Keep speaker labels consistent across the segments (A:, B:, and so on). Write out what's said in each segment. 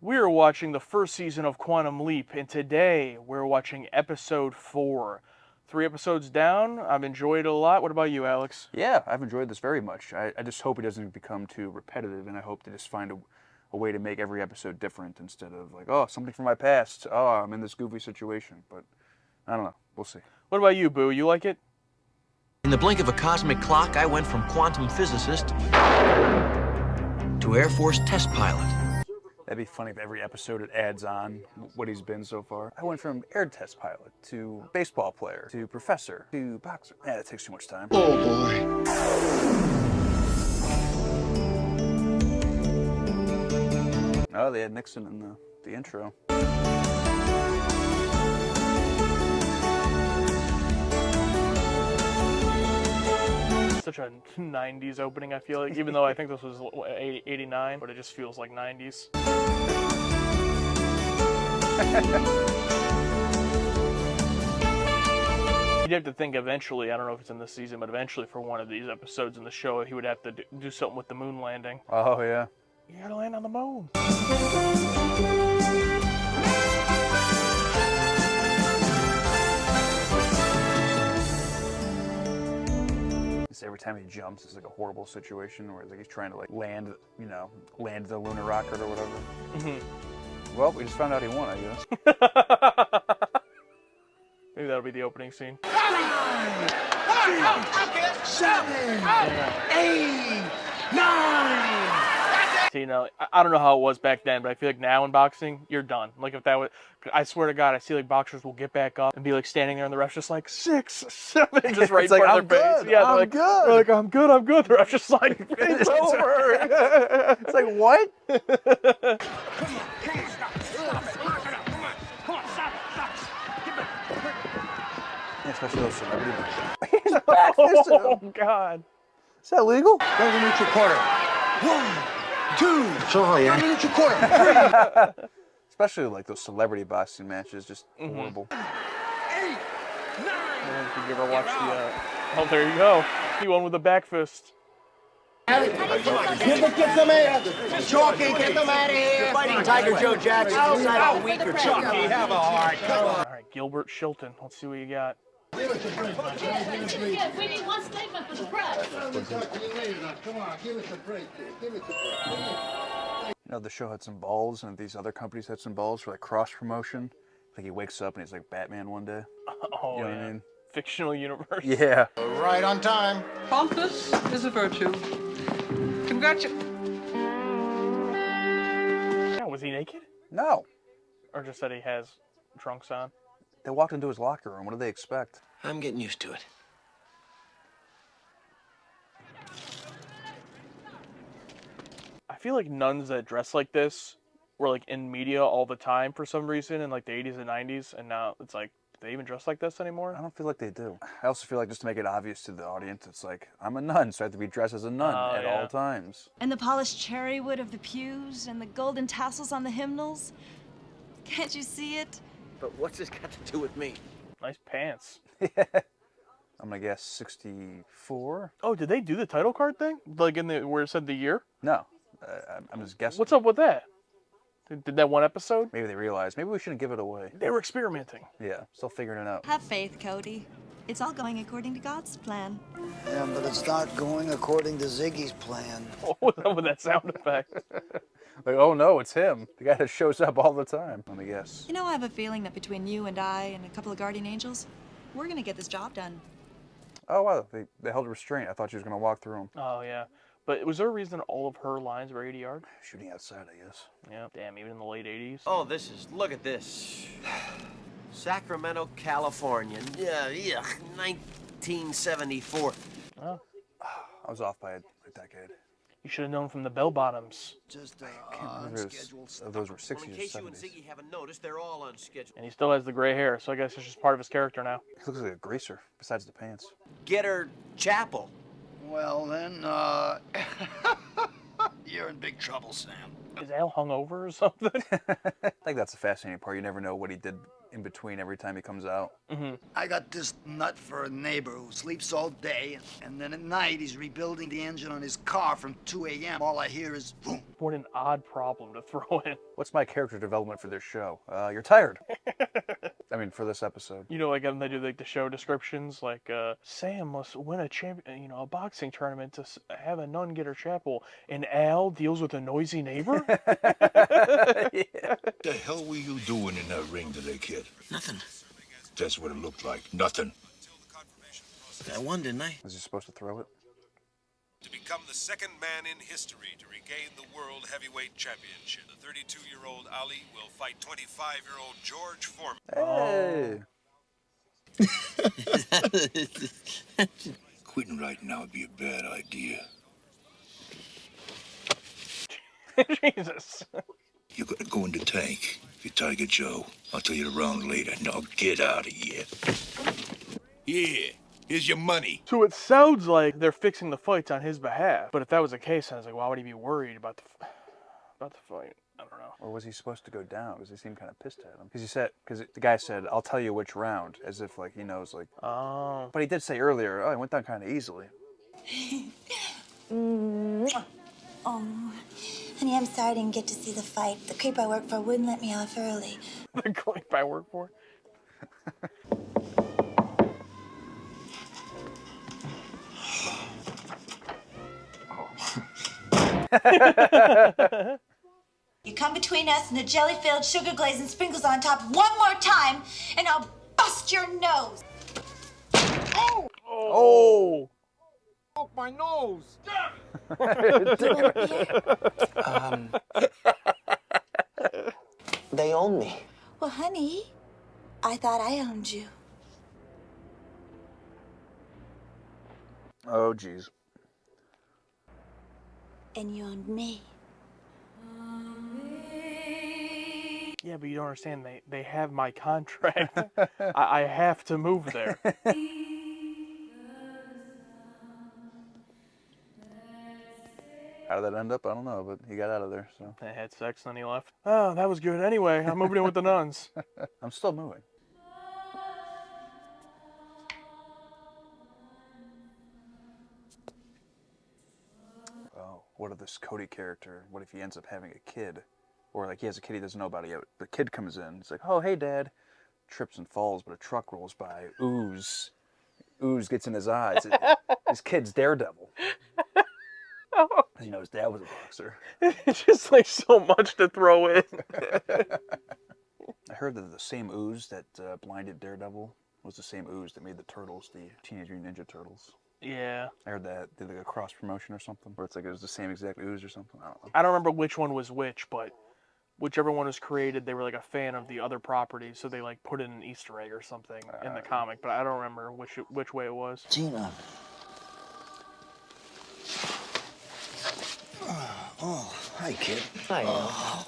A: We're watching the first season of Quantum Leap, and today we're watching episode 4. 3 episodes down. I've enjoyed it a lot. What about you, Alex?
B: Yeah, I've enjoyed this very much. I just hope it doesn't become too repetitive, and I hope to just find a way to make every episode different instead of like, oh, something from my past. Oh, I'm in this goofy situation. But I don't know. We'll see.
A: What about you, Boo? You like it?
C: In the blink of a cosmic clock, I went from quantum physicist to Air Force test pilot.
B: That'd be funny if every episode it adds on what he's been so far. I went from air test pilot to baseball player to professor to boxer. Yeah, that takes too much time.
D: Oh boy.
B: Oh, they had Nixon in the intro.
A: Such a 90s opening, I feel like, even though I think this was 89, but it just feels like 90s. You'd have to think eventually, I don't know if it's in this season, but eventually for one of these episodes in the show, he would have to do something with the moon landing.
B: Oh, yeah.
A: You gotta land on the moon.
B: Every time he jumps, it's like a horrible situation where it's like he's trying to like land, land the lunar rocket or whatever. Mm-hmm. Well, we just found out he won, I guess.
A: Maybe that'll be the opening scene.
D: 7, 8, 9.
A: See, I don't know how it was back then, but I feel like now in boxing, you're done. Like if that was, I swear to God, I see like boxers will get back up and be like standing there, and the ref's just like 6, 7, just right in front of their face. Yeah,
B: I'm good.
A: They're like, I'm good. The ref's just like, it's over.
B: It's like, what? Yeah, especially those celebrity matches. He's back fisted him.
A: Oh God.
B: Is that legal?
D: Go to neutral quarter. 1, 2. Sorry, go to neutral quarter. 3.
B: Especially like those celebrity boxing matches, just horrible.
D: 8, 9.
A: Did you ever watch the? Oh, there you go. He won with a back fist.
D: Get them out. Chalky, get them out of here. Fighting Tiger Joe Jackson. Outside a week or Chalky, have a heart. Come on.
A: All right, Gilbert Shilton. Let's see what you got.
E: We need one statement for the press. Come on, give us a break. Give us a break.
B: You know, the show had some balls, and these other companies had some balls for like cross promotion. Like he wakes up and he's like Batman one day.
A: Oh,
B: you know what I mean?
A: Fictional universe.
B: Yeah.
D: Right on time.
F: Promptness is a virtue. Congratulations.
A: Yeah, was he naked?
B: No.
A: Or just that he has trunks on?
B: They walked into his locker room. What do they expect?
C: I'm getting used to it.
A: I feel like nuns that dress like this were like in media all the time for some reason in like the 80s and 90s, and now it's like, do they even dress like this anymore?
B: I don't feel like they do. I also feel like just to make it obvious to the audience, it's like, I'm a nun, so I have to be dressed as a nun at all times.
G: And the polished cherry wood of the pews and the golden tassels on the hymnals. Can't you see it?
C: But what's this got to do with me?
A: Nice pants.
B: I'm gonna guess 64?
A: Oh, did they do the title card thing? Like in the where it said the year?
B: No. I'm just guessing.
A: What's up with that? Did that one episode?
B: Maybe they realized, maybe we shouldn't give it away.
A: They were experimenting.
B: Yeah, still figuring it out.
G: Have faith, Cody. It's all going according to God's plan.
H: Yeah, but it's not going according to Ziggy's plan.
A: What was up with that sound effect?
B: Like, oh no, it's him. The guy that shows up all the time. Let me guess.
G: You know, I have a feeling that between you and I and a couple of guardian angels, we're gonna get this job done.
B: Oh wow, they held restraint. I thought she was gonna walk through him.
A: Oh, yeah. But was there a reason all of her lines were 80 yard?
B: Shooting outside, I guess.
A: Yeah, damn, even in the late 80s.
C: Oh, look at this. Sacramento, California. Yeah, 1974.
A: Oh,
B: I was off by a decade.
A: you should have known from the bell bottoms.
H: Just
B: I can't remember if those were 60s
C: Well, in
B: or
C: case you and
B: 70s.
C: Ziggy haven't noticed, they're all on schedule.
A: And he still has the gray hair, so I guess it's just part of his character now.
B: He looks like a greaser, besides the pants.
C: Get her chapel.
H: well then, you're in big trouble, Sam.
A: Is Al hungover or something?
B: I think that's the fascinating part. You never know what he did in between every time he comes out.
H: I got this nut for a neighbor who sleeps all day, and then at night he's rebuilding the engine on his car from 2 a.m. All I hear is boom.
A: What an odd problem to throw in.
B: What's my character development for this show? You're tired. I mean, for this episode.
A: You know, like when they do like the show descriptions, like Sam must win a boxing tournament to have a nun get her chapel, and Al deals with a noisy neighbor.
I: What the hell were you doing in that ring today, kid?
C: Nothing.
I: That's what it looked like. Nothing.
C: I won, didn't I?
B: Was he supposed to throw it?
J: To become the second man in history to regain the World Heavyweight Championship, the 32-year-old Ali will fight 25-year-old George Foreman.
B: Hey!
I: Quitting right now would be a bad idea.
A: Jesus.
I: You gotta go in the tank. If you're Tiger Joe, I'll tell you around later. Now get out of here. Here, here's your money.
A: So it sounds like they're fixing the fights on his behalf. But if that was the case, I was like, why would he be worried about the fight? I don't know.
B: Or was he supposed to go down? Because he seemed kind of pissed at him. Because the guy said, I'll tell you which round, as if like he knows like.
A: Oh.
B: But he did say earlier, oh, he went down kind of easily.
K: Oh, honey, I'm sorry I didn't get to see the fight. The creep I work for wouldn't let me off early.
A: The creep I work for?
K: You come between us and the jelly-filled sugar glaze and sprinkles on top one more time, and I'll bust your nose.
A: Oh!
D: Oh, my nose.
L: They own me.
K: Well, honey, I thought I owned you.
B: Oh, jeez.
K: And you owned me.
A: Yeah, but you don't understand. They have my contract. I have to move there.
B: How did that end up? I don't know, but he got out of there, so.
A: They had sex, then he left. Oh, that was good. Anyway, I'm moving in with the nuns.
B: I'm still moving. Oh, what if this Cody character, what if he ends up having a kid? Or like he has a kid he doesn't know about yet. The kid comes in, he's like, oh, hey, Dad. Trips and falls, but a truck rolls by. Ooze gets in his eyes. His kid's Daredevil. You know, his dad was a boxer.
A: It's just like so much to throw in.
B: I heard that the same ooze that blinded Daredevil was the same ooze that made the Turtles, the Teenage Mutant Ninja Turtles.
A: Yeah.
B: I heard that did like a cross promotion or something, where it's like it was the same exact ooze or something. I don't know.
A: I don't remember which one was which, but whichever one was created, they were like a fan of the other property, so they like put in an Easter egg or something in the comic. But I don't remember which way it was.
L: Gina.
H: Oh, hi, kid.
L: Hi.
A: God,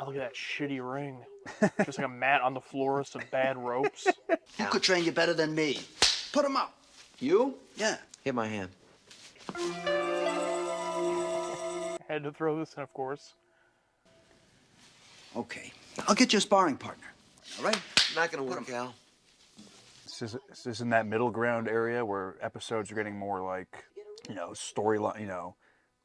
A: look at that shitty ring. Just like a mat on the floor with some bad ropes.
H: Who could train you better than me? Put him up.
L: You?
H: Yeah.
L: Hit my hand.
A: Had to throw this in, of course.
H: Okay. I'll get you a sparring partner. All right?
L: Not gonna work, Al.
B: This is in that middle ground area where episodes are getting more like, you know, storyline, you know,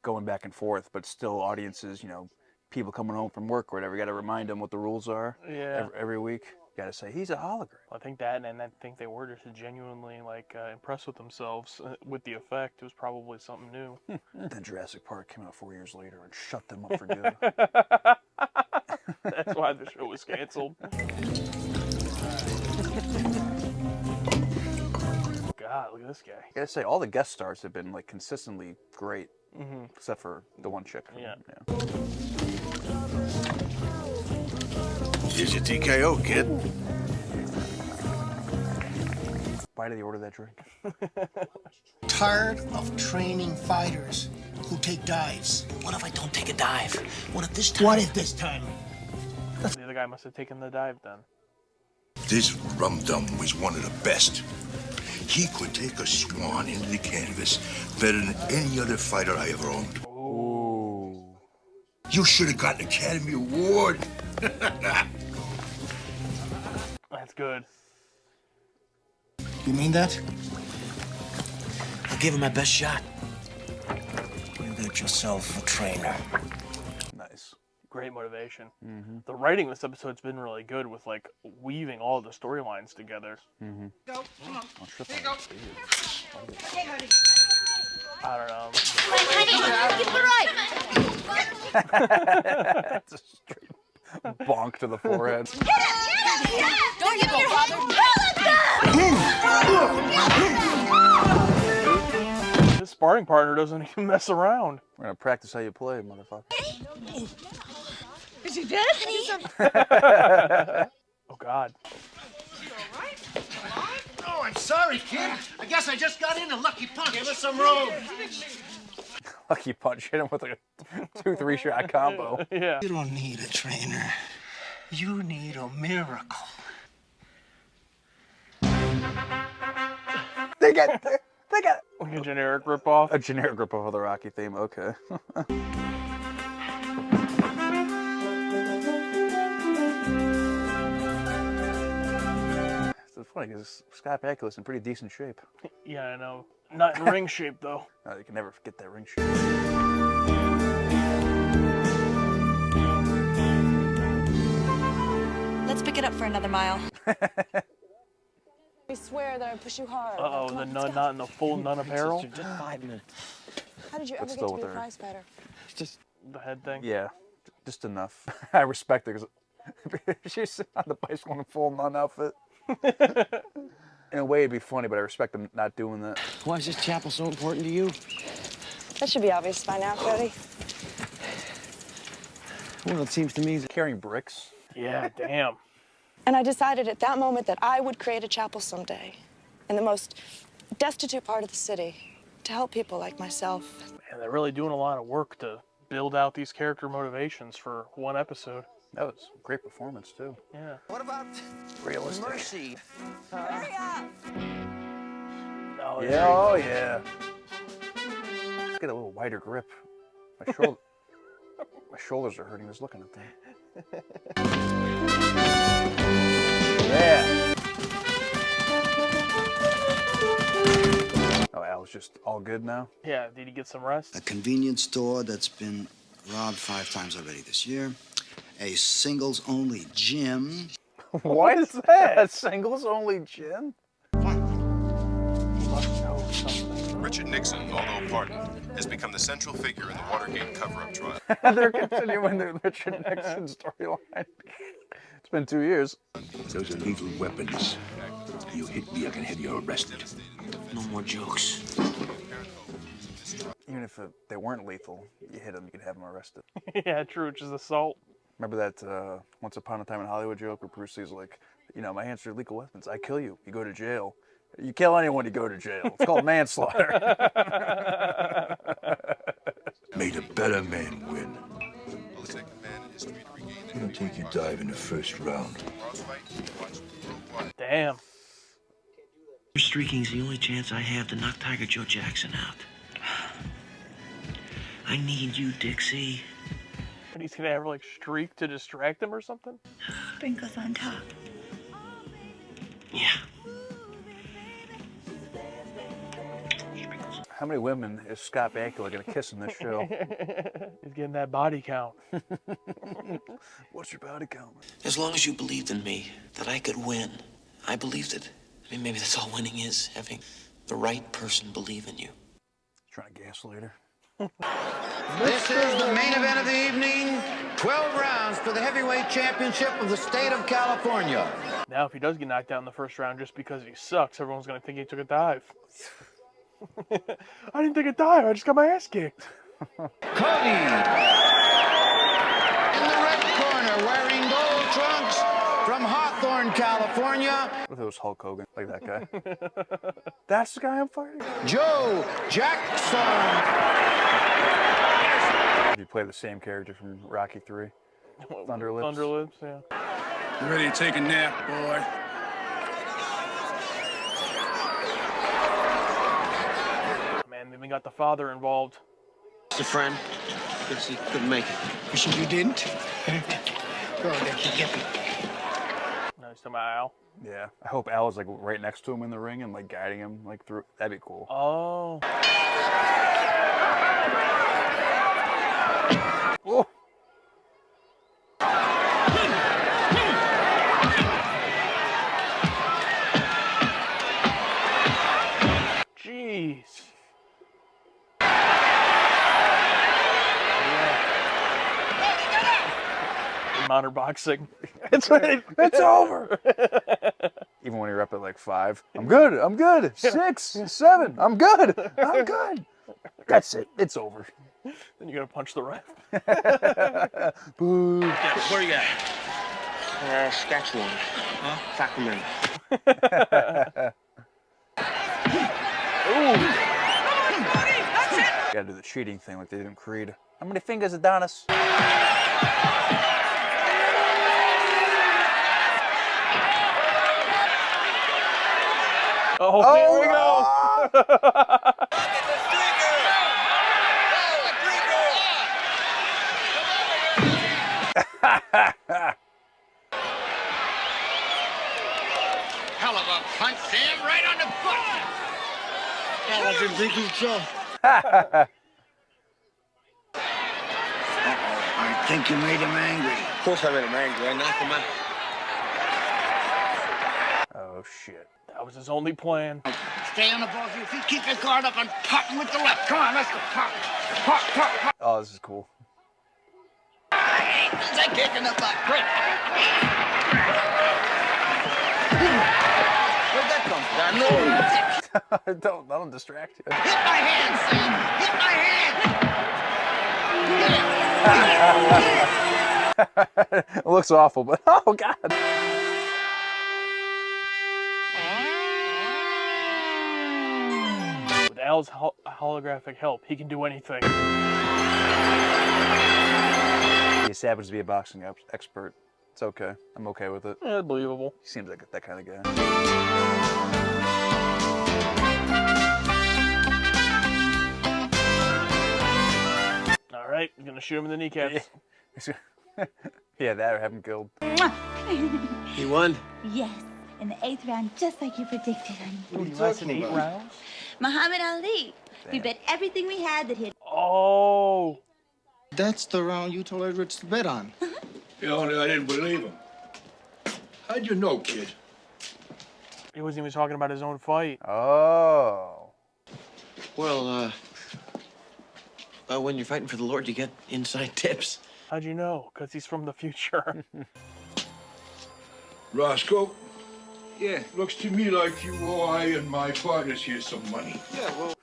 B: going back and forth, but still audiences, you know, people coming home from work or whatever, you got to remind them what the rules are.
A: Yeah.
B: Every week. You got to say, he's a hologram.
A: I think that, and I think they were just genuinely like impressed with themselves with the effect. It was probably something new.
B: Then Jurassic Park came out 4 years later and shut them up for good.
A: That's why the show was canceled. God, look at this guy.
B: I gotta say, all the guest stars have been like consistently great, except for the one chick.
A: Yeah.
I: Here's your TKO, kid.
B: Why did he order that drink?
D: Tired of training fighters who take dives.
L: What if I don't take a dive? What if this time?
D: What if this time?
A: The other guy must have taken the dive then.
I: This rum-dum was one of the best. He could take a swan into the canvas better than any other fighter I ever owned.
B: Ooh.
I: You should have gotten an Academy Award.
A: That's good.
L: You mean that? I'll give him my best shot. You get yourself a trainer.
B: Nice.
A: Great motivation. The writing in this episode's been really good with like weaving all the storylines together.
F: Go. Come on. Here you go.
K: Hey, honey.
A: I don't know.
K: Get the right.
B: It's a straight bonk to the forehead.
K: Don't give me your father.
A: His sparring partner doesn't even mess around.
B: We're gonna practice how you play, motherfucker.
F: Is he dead?
A: Oh God.
D: Oh, I'm sorry, kid. I guess I just got in a lucky punch. Give us some room.
B: Lucky punch, hit him with like a 2-3 shot combo.
A: Yeah.
L: You don't need a trainer. You need a miracle.
B: They got
A: Like a generic ripoff.
B: a generic ripoff of the Rocky theme. Okay. It's funny because Scott Bakula's in pretty decent shape.
A: Yeah, I know. Not in ring shape though.
B: You can never forget that ring shape.
G: Let's pick it up for another mile.
M: I swear that I push you hard.
A: Uh-oh, the nun not in the full nun apparel.
L: Just 5 minutes.
M: How did you ever get
B: still
M: to be
B: with
M: a
B: her.
M: prize fighter?
L: Just
A: The head thing.
B: Yeah, just enough. I respect her because she's sitting on the bicycle in a full nun outfit. In a way, it'd be funny, but I respect them not doing that.
L: why is this chapel so important to you?
M: That should be obvious by now, Cody.
L: Well, it seems to me that
B: Carrying bricks.
A: Yeah, damn.
M: And I decided at that moment that I would create a chapel someday in the most destitute part of the city to help people like myself.
A: Man, they're really doing a lot of work to build out these character motivations for one episode.
B: That was a great performance too.
A: Yeah.
L: What about
B: Realistic.
L: Mercy?
K: Hurry up.
A: Oh,
B: Yeah, oh yeah. Let's get a little wider grip. My shoulder, my shoulders are hurting just looking at them. Yeah. Oh, Al's just all good now.
A: Yeah, did he get some rest?
H: A convenience store that's been robbed 5 times already this year. A singles-only gym.
B: What is that? A singles only gym?
A: He must know something.
J: Richard Nixon, although pardoned, has become the central figure in the Watergate cover-up trial.
B: They're continuing the Richard Nixon storyline. It's been 2 years.
I: Those are lethal weapons. You hit me, I can have you arrested.
L: No more jokes.
B: Even if they weren't lethal, you hit them, you could have them arrested.
A: Yeah, true, which is assault.
B: Remember that Once Upon a Time in Hollywood joke where Bruce Lee's like, you know, my hands are lethal weapons. I kill you. You go to jail. You kill anyone, you go to jail. It's called manslaughter.
I: Made a better man win. I'm gonna take your dive in the first round.
A: Damn.
L: Streaking's the only chance I have to knock Tiger Joe Jackson out. I need you, Dixie.
A: And he's gonna have like streak to distract him or something?
K: Sprinkles on top.
L: Yeah.
B: How many women is Scott Bakula gonna kiss in this show?
A: He's getting that body count.
B: What's your body count?
L: As long as you believed in me, that I could win, I believed it. I mean, maybe that's all winning is, having the right person believe in you.
B: Trying to gaslight her.
D: This is the main event of the evening. 12 rounds for the heavyweight championship of the state of California.
A: Now, if he does get knocked out in the first round just because he sucks, everyone's gonna think he took a dive. I didn't take a dive, I just got my ass kicked.
D: Cody. In the red corner, wearing gold trunks from Hawthorne, California.
B: What if it was Hulk Hogan, like that guy? That's the guy I'm fighting?
D: Joe Jackson.
B: You play the same character from Rocky 3. Thunderlips.
A: Thunderlips, yeah.
N: You ready to take a nap, boy?
A: Man, they even got the father involved.
L: It's a friend. Because he couldn't make it.
D: You sure you didn't? Go on, then, keep getting.
A: Nice to my Al.
B: Yeah, I hope Al is like right next to him in the ring and like guiding him like through. That'd be cool.
A: Oh.
B: Oh.
A: Jeez. Modern boxing. It's
B: over. Even when you're up at like 5, I'm good. I'm good. 6, 7, I'm good. I'm good. That's it. It's over.
A: Then you gotta punch the ref.
B: Boo.
L: Where you at? Saskatchewan. Huh? Sacramento.
B: Gotta do the cheating thing like they did in Creed. How many fingers, Adonis?
A: Oh, here we go.
D: Hell of a punch, Sam, right on the butt.
L: Yeah, I didn't think you'd show.
H: I think you made him angry.
L: Of course I made him angry. I knocked him out.
B: Oh, shit.
A: That was his only plan.
D: Stay on the ball with your feet. Keep your guard up and pop him with the left. Come on, let's go. Pop, pop, pop, pop.
B: Oh, this is cool.
D: He's a kick in the butt. Quick. Where'd that come from? I know.
B: Don't distract you.
D: Hit my hand, Sam. Hit my hand.
B: It looks awful, but oh, God.
A: With Al's holographic help, he can do anything.
B: He happens to be a boxing expert. It's okay. I'm okay with it.
A: Yeah, believable.
B: He seems like that kind of guy.
A: All right, he's gonna shoot him in the kneecaps.
B: Yeah, that or have him killed.
L: He won?
K: Yes, in the 8th round, just like you predicted, honey.
A: What are you lasting 8 rounds?
K: Muhammad Ali. We bet everything we had that he'd.
A: Oh.
D: That's the round you told Edwards to bet on.
I: Yeah, only I didn't believe him. How'd you know, kid?
A: He wasn't even talking about his own fight.
B: Oh.
L: Well, when you're fighting for the Lord, you get inside tips.
A: How'd you know? Because he's from the future.
I: Roscoe? Yeah, looks to me like you owe I and my partners here some money.
L: Yeah, well.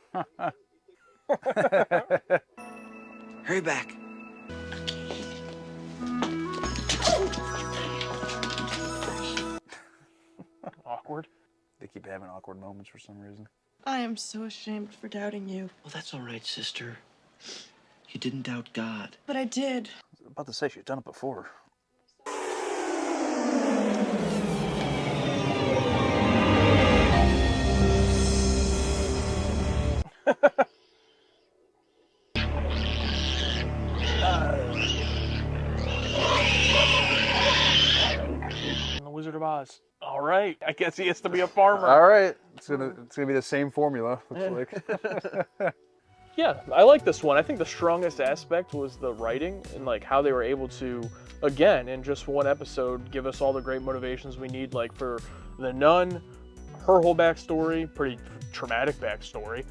L: Hurry back.
A: Awkward.
B: They keep having awkward moments for some reason.
M: I am so ashamed for doubting you.
L: Well, that's all right, sister. You didn't doubt God.
M: But I did.
B: I was about to say she's done it before.
A: The Wizard of Oz. All right, I guess he has to be a farmer.
B: All right, it's gonna be the same formula. Looks like.
A: Yeah, I like this one. I think the strongest aspect was the writing and like how they were able to, again, in just one episode, give us all the great motivations we need. Like for the nun, her whole backstory, pretty traumatic backstory.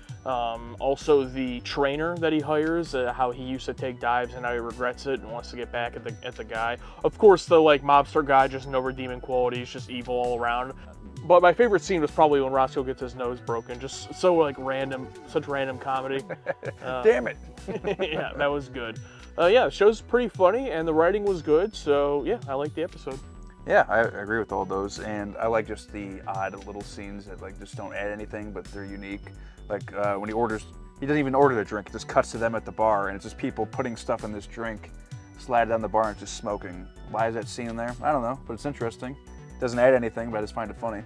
A: Also the trainer that he hires, how he used to take dives and now he regrets it and wants to get back at the guy. Of course, the like mobster guy, just no redeeming qualities, just evil all around. But my favorite scene was probably when Roscoe gets his nose broken. Just so like random, such random comedy.
B: Damn it.
A: Yeah, that was good. Yeah, the show's pretty funny and the writing was good. So yeah, I like the episode.
B: Yeah, I agree with all those, and I like just the odd little scenes that like just don't add anything, but they're unique. Like when he doesn't even order the drink, it just cuts to them at the bar, and it's just people putting stuff in this drink, slide down the bar, and just smoking. Why is that scene there? I don't know, but it's interesting. It doesn't add anything, but I just find it funny.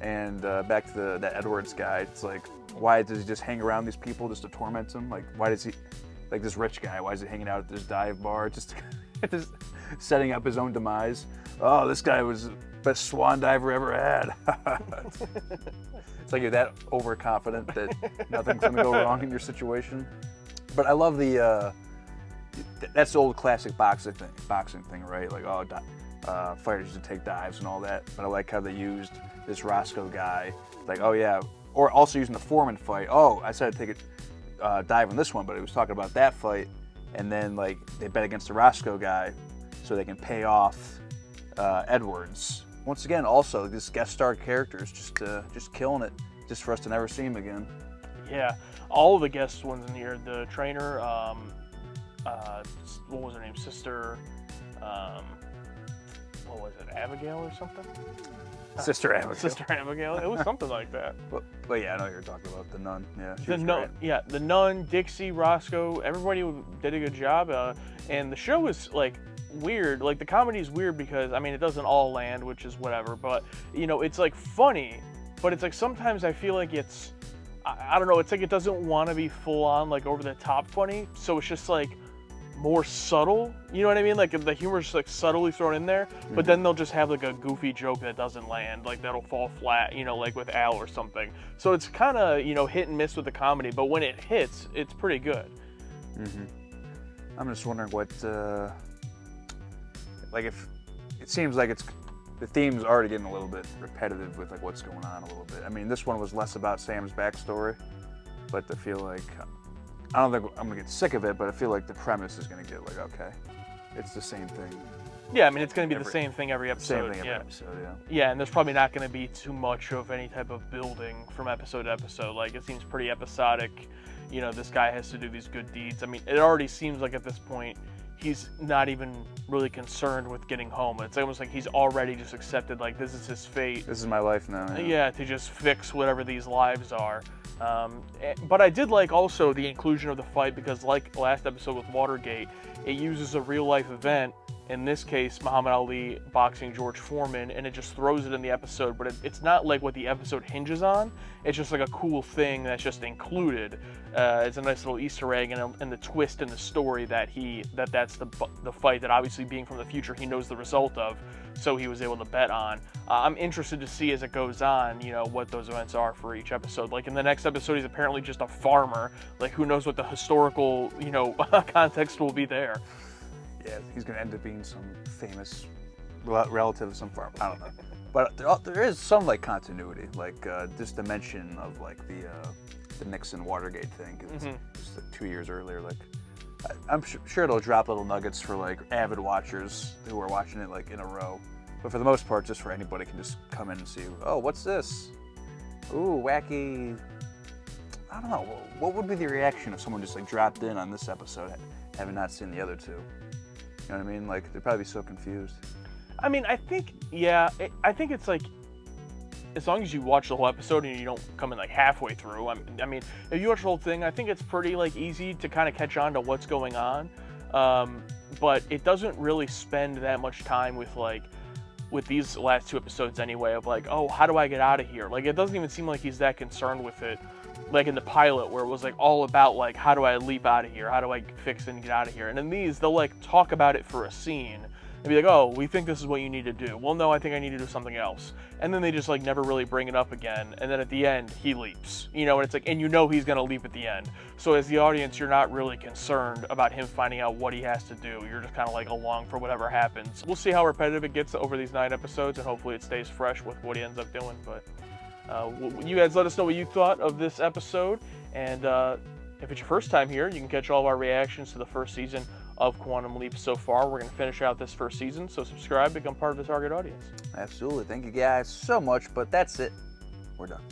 B: And back to that Edwards guy, it's like, why does he just hang around these people just to torment them? Like, why does he like this rich guy, why is he hanging out at this dive bar? Just setting up his own demise. Oh, this guy was the best swan diver ever had. It's like you're that overconfident that nothing's gonna go wrong in your situation. But I love that's the old classic boxing thing, right? Like, fighters used to take dives and all that. But I like how they used this Roscoe guy. Like, oh yeah, or also using the Foreman fight. Oh, I said to take a dive on this one, but he was talking about that fight. And then like they bet against the Roscoe guy so they can pay off Edwards. Once again, also this guest star characters just killing it, just for us to never see him again.
A: Yeah, all of the guest ones in here. The trainer, what was her name? Sister, what was it? Abigail or something?
B: Sister Abigail.
A: Sister Abigail. It was something like that.
B: But yeah, I know what you're talking about. The nun. Yeah.
A: The nun. Yeah, the nun, Dixie, Roscoe. Everybody did a good job. And the show is like weird. Like the comedy is weird because I mean it doesn't all land, which is whatever. But you know it's like funny, but it's like sometimes I feel like it's I don't know. It's like it doesn't want to be full on like over the top funny. So it's just like more subtle, you know what I mean? Like the humor's just like subtly thrown in there, but then they'll just have like a goofy joke that doesn't land, like that'll fall flat, you know, like with Al or something. So it's kind of, you know, hit and miss with the comedy, but when it hits, it's pretty good.
B: I'm just wondering what, like if it seems like the theme's already getting a little bit repetitive with like what's going on a little bit. I mean, this one was less about Sam's backstory, but I feel like I don't think I'm gonna get sick of it, but I feel like the premise is gonna get like, okay, it's the same thing.
A: Yeah, I mean, it's gonna be the same thing every episode.
B: Same thing every episode, yeah.
A: Yeah, and there's probably not gonna be too much of any type of building from episode to episode. Like, it seems pretty episodic. You know, this guy has to do these good deeds. I mean, it already seems like at this point, he's not even really concerned with getting home. It's almost like he's already just accepted, like, this is his fate.
B: This is my life now.
A: Yeah, to just fix whatever these lives are. But I did like also the inclusion of the fight because like last episode with Watergate, it uses a real life event, in this case Muhammad Ali boxing George Foreman, and it just throws it in the episode, but it's not like what the episode hinges on. It's just like a cool thing that's just included. It's a nice little Easter egg and the twist in the story that that's the fight that obviously being from the future he knows the result of, so he was able to bet on. I'm interested to see as it goes on, you know, what those events are for each episode. Like in the next episode, he's apparently just a farmer. Like who knows what the historical, you know, context will be there.
B: Yeah, he's gonna end up being some famous relative of some farm. I don't know, but there is some like continuity, like this dimension of like the Nixon Watergate thing. It's just like 2 years earlier. Like I'm sure it'll drop little nuggets for like avid watchers who are watching it like in a row. But for the most part, just for anybody can just come in and see, oh, what's this? Ooh, wacky. I don't know. What would be the reaction if someone just like dropped in on this episode, having not seen the other two? You know what I mean? Like, they'd probably be so confused.
A: I mean, I think, yeah, I think it's like, as long as you watch the whole episode and you don't come in like halfway through. I mean, if you watch the whole thing, I think it's pretty like easy to kind of catch on to what's going on. But it doesn't really spend that much time with these last two episodes anyway, of like, oh, how do I get out of here? Like, it doesn't even seem like he's that concerned with it. Like in the pilot where it was like all about like, how do I leap out of here? How do I fix and get out of here? And in these, they'll like talk about it for a scene and be like, oh, we think this is what you need to do. Well, no, I think I need to do something else. And then they just like never really bring it up again. And then at the end, he leaps, you know, and it's like, and you know he's going to leap at the end. So as the audience, you're not really concerned about him finding out what he has to do. You're just kind of like along for whatever happens. We'll see how repetitive it gets over these 9 episodes, and hopefully it stays fresh with what he ends up doing. But you guys let us know what you thought of this episode, and if it's your first time here, you can catch all of our reactions to the first season of Quantum Leap so far. We're going to finish out this first season, so subscribe, become part of the target audience.
B: Absolutely. Thank you guys so much, but that's it. We're done.